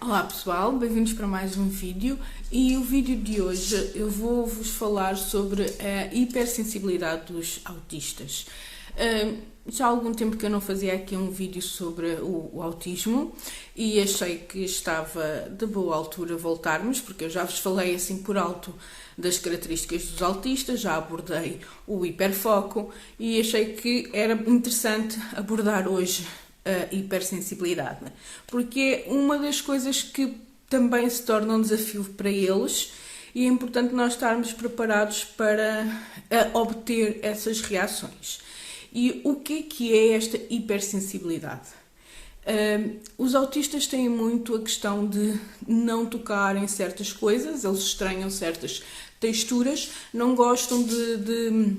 Olá pessoal, bem-vindos para mais um vídeo e o vídeo de hoje eu vou-vos falar sobre a hipersensibilidade dos autistas. Já há algum tempo que eu não fazia aqui um vídeo sobre o autismo e achei que estava de boa altura voltarmos, porque eu já vos falei assim por alto das características dos autistas, já abordei o hiperfoco e achei que era interessante abordar hoje a hipersensibilidade, porque é uma das coisas que também se torna um desafio para eles e é importante nós estarmos preparados para obter essas reações. E o que é esta hipersensibilidade? Os autistas têm muito a questão de não tocar em certas coisas, eles estranham certas texturas, não gostam de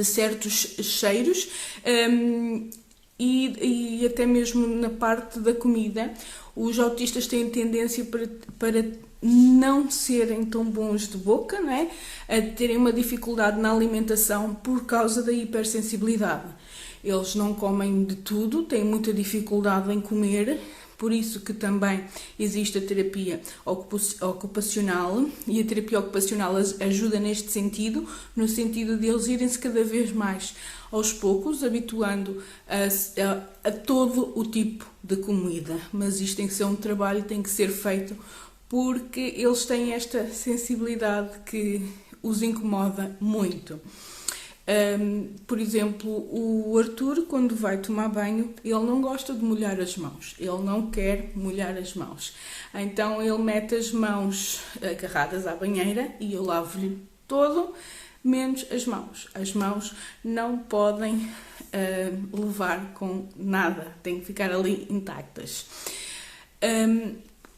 certos cheiros, e até mesmo na parte da comida, os autistas têm tendência para não serem tão bons de boca, não é? A terem uma dificuldade na alimentação por causa da hipersensibilidade. Eles não comem de tudo, têm muita dificuldade em comer, por isso que também existe a terapia ocupacional, e a terapia ocupacional ajuda neste sentido, no sentido de eles irem-se cada vez mais aos poucos, habituando a todo o tipo de comida. Mas isto tem que ser um trabalho, tem que ser feito, porque eles têm esta sensibilidade que os incomoda muito. Por exemplo, o Arthur, quando vai tomar banho, ele não gosta de molhar as mãos, ele não quer molhar as mãos. Então ele mete as mãos agarradas à banheira e eu lavo-lhe todo, menos as mãos. As mãos não podem levar com nada, têm que ficar ali intactas.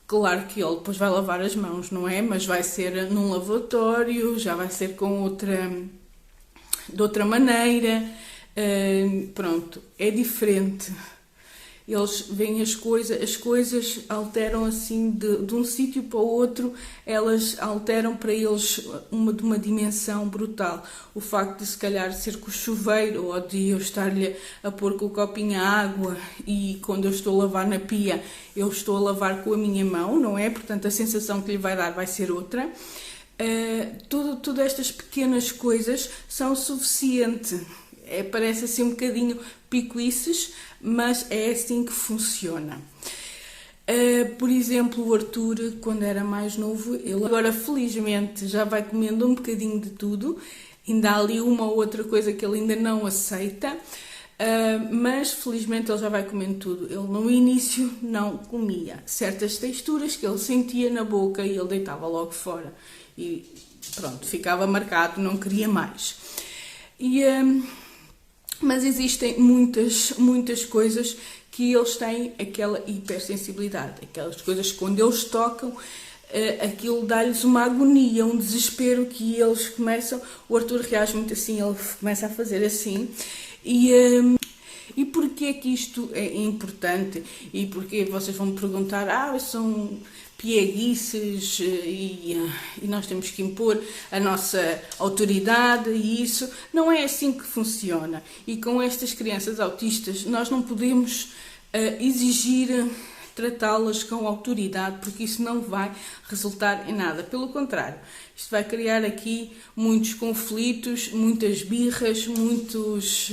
Claro que ele depois vai lavar as mãos, não é? Mas vai ser num lavatório, já vai ser de outra maneira, pronto, é diferente. Eles veem as coisas alteram assim de um sítio para o outro, elas alteram para eles de uma dimensão brutal. O facto de se calhar ser com o chuveiro ou de eu estar-lhe a pôr com o copinho a água e quando eu estou a lavar na pia, eu estou a lavar com a minha mão, não é? Portanto, a sensação que lhe vai dar vai ser outra. Todas estas pequenas coisas são suficiente. Parece assim um bocadinho picuices, mas é assim que funciona. Por exemplo, o Arthur, quando era mais novo, ele agora felizmente já vai comendo um bocadinho de tudo, ainda há ali uma ou outra coisa que ele ainda não aceita, mas felizmente ele já vai comendo tudo. Ele no início não comia certas texturas que ele sentia na boca e ele deitava logo fora e pronto, ficava marcado, não queria mais. Mas existem muitas coisas que eles têm aquela hipersensibilidade, aquelas coisas que quando eles tocam, aquilo dá-lhes uma agonia, um desespero que eles começam. O Arthur reage muito assim, ele começa a fazer assim. E porquê é que isto é importante? E porquê vocês vão me perguntar, são pieguices e nós temos que impor a nossa autoridade e isso. Não é assim que funciona. E com estas crianças autistas nós não podemos exigir tratá-las com autoridade, porque isso não vai resultar em nada. Pelo contrário, isto vai criar aqui muitos conflitos, muitas birras, muitos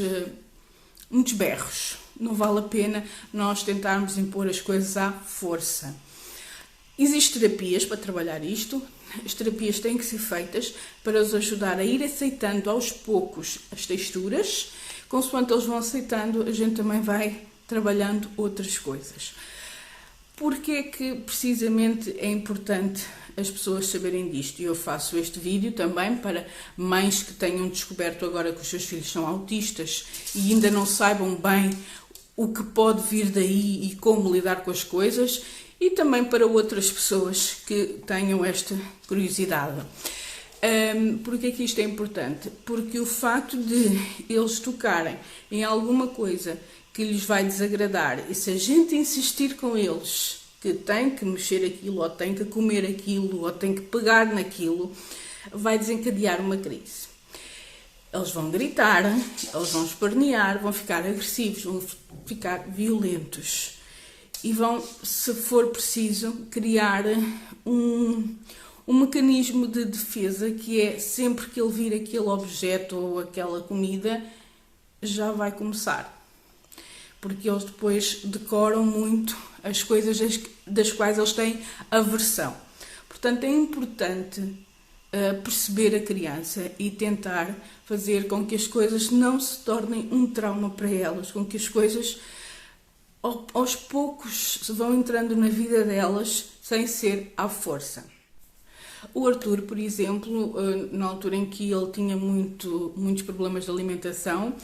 berros. Não vale a pena nós tentarmos impor as coisas à força. Existem terapias para trabalhar isto. As terapias têm que ser feitas para os ajudar a ir aceitando aos poucos as texturas. Consoante eles vão aceitando, a gente também vai trabalhando outras coisas. Porquê é que precisamente é importante as pessoas saberem disto? E eu faço este vídeo também para mães que tenham descoberto agora que os seus filhos são autistas e ainda não saibam bem o que pode vir daí e como lidar com as coisas, e também para outras pessoas que tenham esta curiosidade. Porquê é que isto é importante? Porque o facto de eles tocarem em alguma coisa que lhes vai desagradar, e se a gente insistir com eles que tem que mexer aquilo, ou tem que comer aquilo, ou tem que pegar naquilo, vai desencadear uma crise. Eles vão gritar, eles vão espernear, vão ficar agressivos, vão ficar violentos. e vão, se for preciso, criar um mecanismo de defesa, que é sempre que ele vir aquele objeto ou aquela comida, já vai começar. Porque eles depois decoram muito as coisas das quais eles têm aversão. Portanto, é importante perceber a criança e tentar fazer com que as coisas não se tornem um trauma para elas, com que as coisas aos poucos se vão entrando na vida delas sem ser à força. O Arthur, por exemplo, na altura em que ele tinha muitos problemas de alimentação,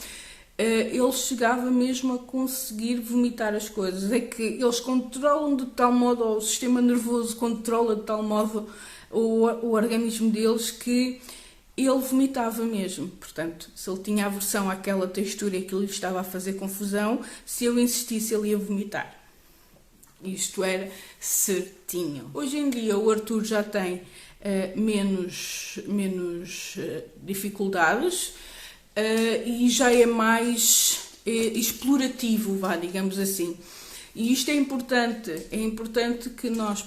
ele chegava mesmo a conseguir vomitar as coisas. É que eles controlam de tal modo, ou o sistema nervoso controla de tal modo o organismo deles, que ele vomitava mesmo. Portanto, se ele tinha aversão àquela textura e aquilo lhe estava a fazer confusão, se eu insistisse, ele ia vomitar. Isto era certinho. Hoje em dia o Arthur já tem menos dificuldades e já é mais explorativo, digamos assim. E isto é importante que nós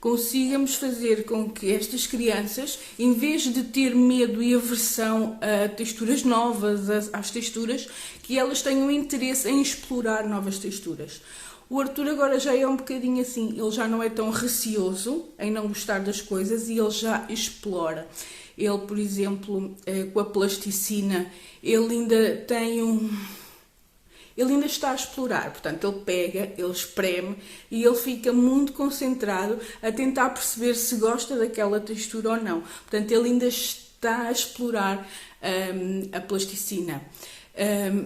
consigamos fazer com que estas crianças, em vez de ter medo e aversão a texturas novas, às texturas, que elas tenham interesse em explorar novas texturas. O Arthur agora já é um bocadinho assim, ele já não é tão receoso em não gostar das coisas e ele já explora. Ele, por exemplo, com a plasticina, ele ainda está a explorar, portanto, ele pega, ele espreme e ele fica muito concentrado a tentar perceber se gosta daquela textura ou não. Portanto, ele ainda está a explorar a plasticina.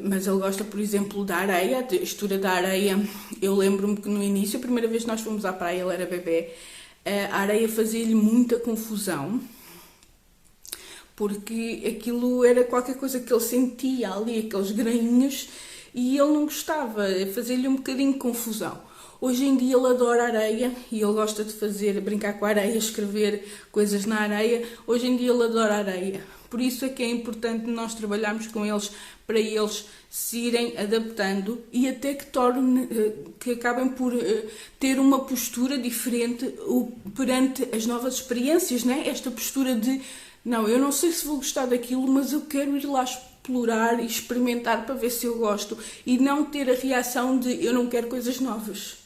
Mas ele gosta, por exemplo, da areia, a textura da areia. Eu lembro-me que no início, a primeira vez que nós fomos à praia, ele era bebê, a areia fazia-lhe muita confusão, porque aquilo era qualquer coisa que ele sentia ali, aqueles grainhos, e ele não gostava, fazia-lhe um bocadinho de confusão. Hoje em dia ele adora areia e ele gosta de brincar com a areia, escrever coisas na areia. Hoje em dia ele adora areia. Por isso é que é importante nós trabalharmos com eles, para eles se irem adaptando e até que acabem por ter uma postura diferente perante as novas experiências, né? Esta postura de, não, eu não sei se vou gostar daquilo, mas eu quero ir lá explorar e experimentar para ver se eu gosto, e não ter a reação de eu não quero coisas novas.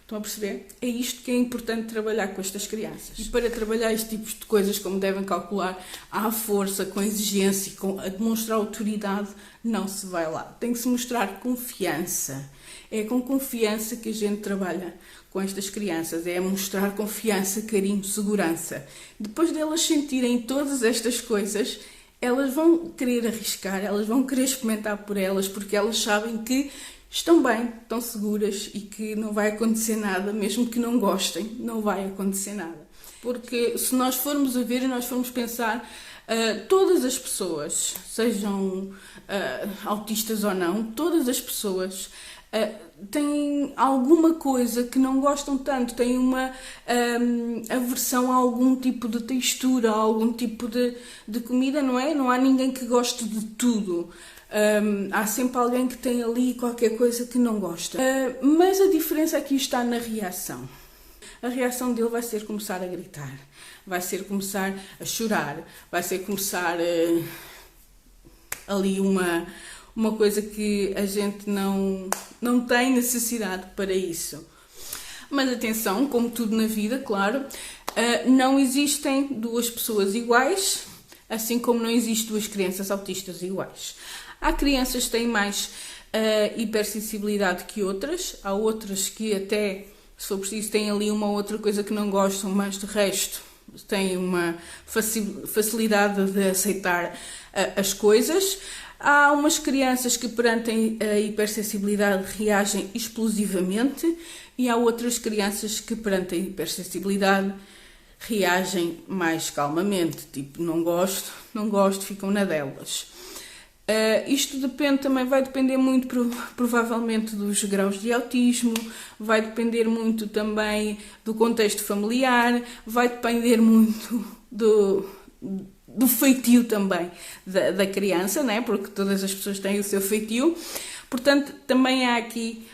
Estão a perceber? É isto que é importante trabalhar com estas crianças. E para trabalhar este tipo de coisas, como devem calcular, à força, com exigência e a demonstrar autoridade, não se vai lá. Tem que se mostrar confiança. É com confiança que a gente trabalha com estas crianças. É mostrar confiança, carinho, segurança. Depois delas sentirem todas estas coisas, elas vão querer arriscar, elas vão querer experimentar por elas, porque elas sabem que estão bem, estão seguras e que não vai acontecer nada, mesmo que não gostem, não vai acontecer nada. Porque se nós formos a ver e nós formos pensar, todas as pessoas, sejam autistas ou não, todas as pessoas têm alguma coisa que não gostam tanto, têm uma aversão a algum tipo de textura, a algum tipo de comida, não é? Não há ninguém que goste de tudo. Há sempre alguém que tem ali qualquer coisa que não gosta. Mas a diferença aqui está na reação. A reação dele vai ser começar a gritar, vai ser começar a chorar, vai ser começar ali uma coisa que a gente não tem necessidade para isso. Mas atenção, como tudo na vida, claro, não existem duas pessoas iguais, assim como não existem duas crianças autistas iguais. Há crianças que têm mais hipersensibilidade que outras, há outras que até, se for preciso, têm ali uma outra coisa que não gostam, mas de resto têm uma facilidade de aceitar as coisas. Há umas crianças que perante a hipersensibilidade reagem explosivamente e há outras crianças que perante a hipersensibilidade reagem mais calmamente, tipo não gosto, ficam na delas. Isto vai depender muito provavelmente dos graus de autismo, vai depender muito também do contexto familiar, vai depender muito do feitio também da criança, né? Porque todas as pessoas têm o seu feitio. Portanto, também há aqui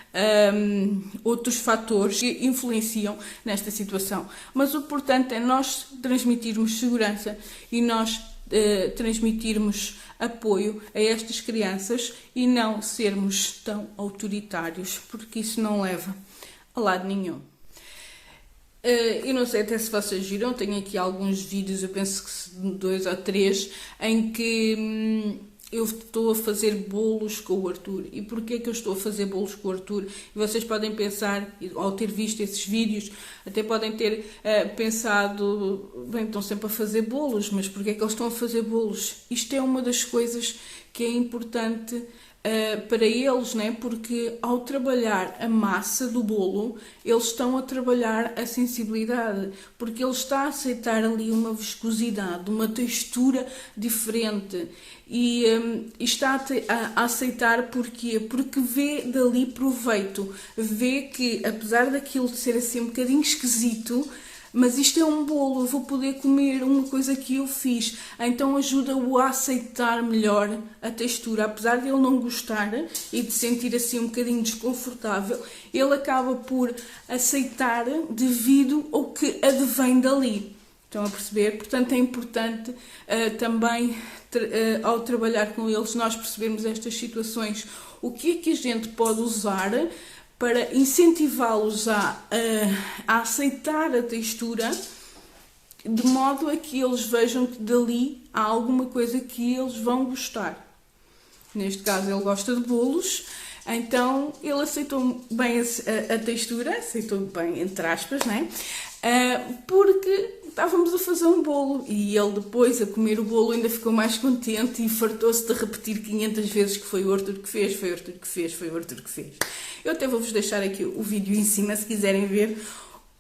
outros fatores que influenciam nesta situação. Mas o importante é nós transmitirmos segurança e nós transmitirmos apoio a estas crianças e não sermos tão autoritários, porque isso não leva a lado nenhum. Eu não sei até se vocês viram, tenho aqui alguns vídeos, eu penso que 2 ou 3, em que eu estou a fazer bolos com o Arthur. E porquê que eu estou a fazer bolos com o Arthur? E vocês podem pensar, ao ter visto esses vídeos, até podem ter pensado, bem, estão sempre a fazer bolos, mas porquê que eles estão a fazer bolos? Isto é uma das coisas que é importante para eles, né? Porque ao trabalhar a massa do bolo, eles estão a trabalhar a sensibilidade, porque ele está a aceitar ali uma viscosidade, uma textura diferente e está a aceitar porquê? Porque vê dali proveito, vê que apesar daquilo de ser assim um bocadinho esquisito, mas isto é um bolo, eu vou poder comer uma coisa que eu fiz. Então ajuda-o a aceitar melhor a textura. Apesar de ele não gostar e de sentir assim um bocadinho desconfortável, ele acaba por aceitar devido ao que advém dali. Estão a perceber? Portanto, é importante também, ao trabalhar com eles, nós percebermos estas situações. O que é que a gente pode usar para incentivá-los a aceitar a textura, de modo a que eles vejam que dali há alguma coisa que eles vão gostar. Neste caso, ele gosta de bolos, então ele aceitou bem a textura, aceitou bem, entre aspas, né? Porque estávamos a fazer um bolo e ele depois a comer o bolo ainda ficou mais contente e fartou-se de repetir 500 vezes que foi o Arthur que fez, foi o Arthur que fez, foi o Arthur que fez. Eu até vou-vos deixar aqui o vídeo em cima se quiserem ver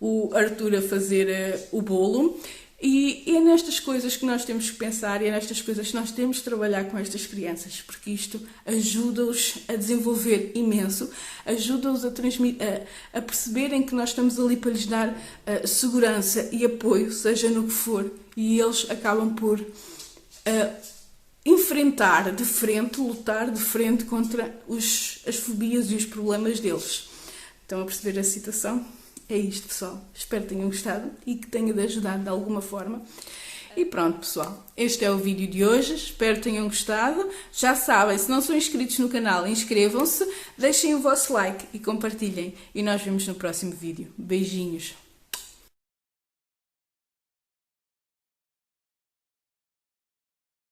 o Arthur a fazer o bolo. E é nestas coisas que nós temos que pensar e é nestas coisas que nós temos de trabalhar com estas crianças, porque isto ajuda-os a desenvolver imenso, ajuda-os a perceberem que nós estamos ali para lhes dar segurança e apoio, seja no que for, e eles acabam por enfrentar de frente, lutar de frente contra as fobias e os problemas deles. Estão a perceber a situação? É isto, pessoal. Espero que tenham gostado e que tenha de ajudar de alguma forma. E pronto, pessoal. Este é o vídeo de hoje. Espero que tenham gostado. Já sabem, se não são inscritos no canal, inscrevam-se, deixem o vosso like e compartilhem. E nós vemos no próximo vídeo. Beijinhos.